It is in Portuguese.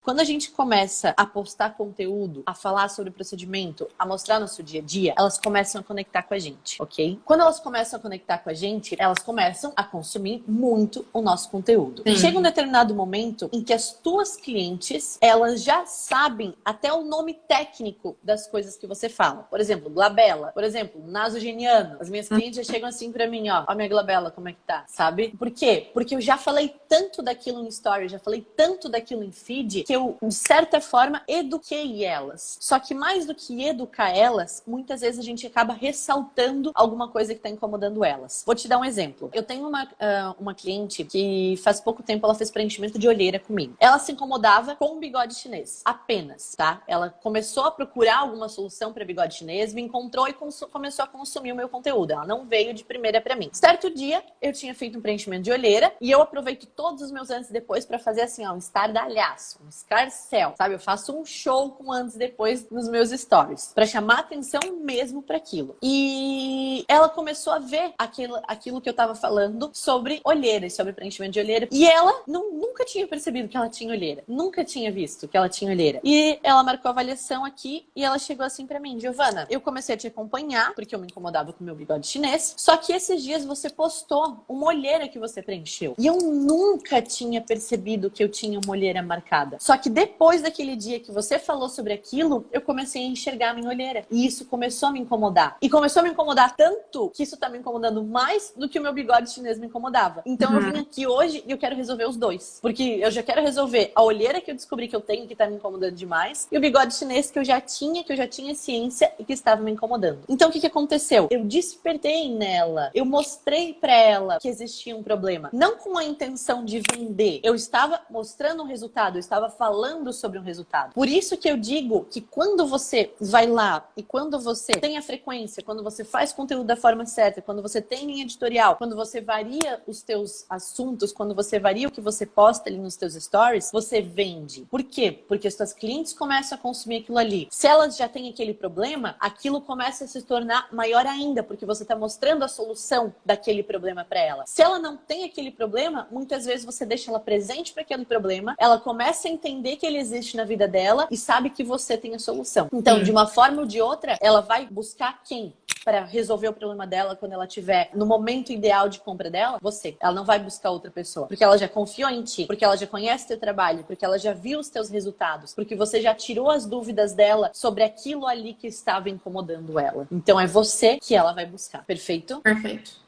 Quando a gente começa a postar conteúdo, a falar sobre o procedimento, a mostrar nosso dia a dia, elas começam a conectar com a gente, ok? Quando elas começam a conectar com a gente, elas começam a consumir muito o nosso conteúdo. Sim. Chega um determinado momento em que as tuas clientes, elas já sabem até o nome técnico das coisas que você fala. Por exemplo, glabela. Por exemplo, nasogeniano. As minhas clientes já chegam assim pra mim, ó minha glabela, como é que tá? Sabe? Por quê? Porque eu já falei tanto daquilo em story, já falei tanto daquilo em feed, que eu, de certa forma, eduquei elas. Só que mais do que educar elas, muitas vezes a gente acaba ressaltando alguma coisa que tá incomodando elas. Vou te dar um exemplo. Eu tenho uma cliente que faz pouco tempo ela fez preenchimento de olheira comigo. Ela se incomodava com o bigode chinês. Apenas, tá? Ela começou a procurar alguma solução para bigode chinês, me encontrou e começou a consumir o meu conteúdo. Ela não veio de primeira pra mim. Certo dia, eu tinha feito um preenchimento de olheira e eu aproveito todos os meus antes e depois pra fazer assim, ó, um estardalhaço, um escarcel, sabe? Eu faço um show com antes e depois nos meus stories, pra chamar atenção mesmo pra aquilo. E ela começou a ver aquilo que eu tava falando sobre olheiras, sobre preenchimento de olheira. E ela nunca tinha percebido que ela tinha olheira. Nunca tinha visto que ela tinha olheira. E ela marcou a avaliação aqui e ela chegou assim pra mim, Giovana, eu comecei a te acompanhar, porque eu me incomodava com o meu bigode chinês, só que esses dias você postou uma olheira que você preencheu. E eu nunca tinha percebido que eu tinha uma olheira marcada. Só que depois daquele dia que você falou sobre aquilo, eu comecei a enxergar a minha olheira. E isso começou a me incomodar. E começou a me incomodar tanto que isso tá me incomodando mais do que o meu bigode chinês me incomodava. Então eu vim aqui hoje e eu quero resolver os dois. Porque eu já quero resolver a olheira que eu descobri que eu tenho, que tá me incomodando demais, e o bigode chinês que eu já tinha ciência e que estava me incomodando. Então o que aconteceu? Eu despertei nela. Eu mostrei pra ela que existia um problema. Não com a intenção de vender. Eu estava mostrando um resultado. Eu estava falando sobre um resultado. Por isso que eu digo que quando você vai lá e quando você tem a frequência, quando você faz conteúdo da forma certa, quando você tem linha editorial, quando você varia os teus assuntos, quando você varia o que você posta ali nos teus stories, você vende. Por quê? Porque as suas clientes começam a consumir aquilo ali. Se elas já têm aquele problema, aquilo começa a se tornar maior ainda, porque você está mostrando a solução daquele problema para ela. Se ela não tem aquele problema, muitas vezes você deixa ela presente para aquele problema, ela começa a entender que ele existe na vida dela e sabe que você tem a solução. Então, de uma forma ou de outra, ela vai buscar quem? Para resolver o problema dela quando ela tiver no momento ideal de compra dela, você. Ela não vai buscar outra pessoa, porque ela já confiou em ti, porque ela já conhece teu trabalho, porque ela já viu os teus resultados, porque você já tirou as dúvidas dela sobre aquilo ali que estava incomodando ela. Então é você que ela vai buscar. Perfeito? Perfeito.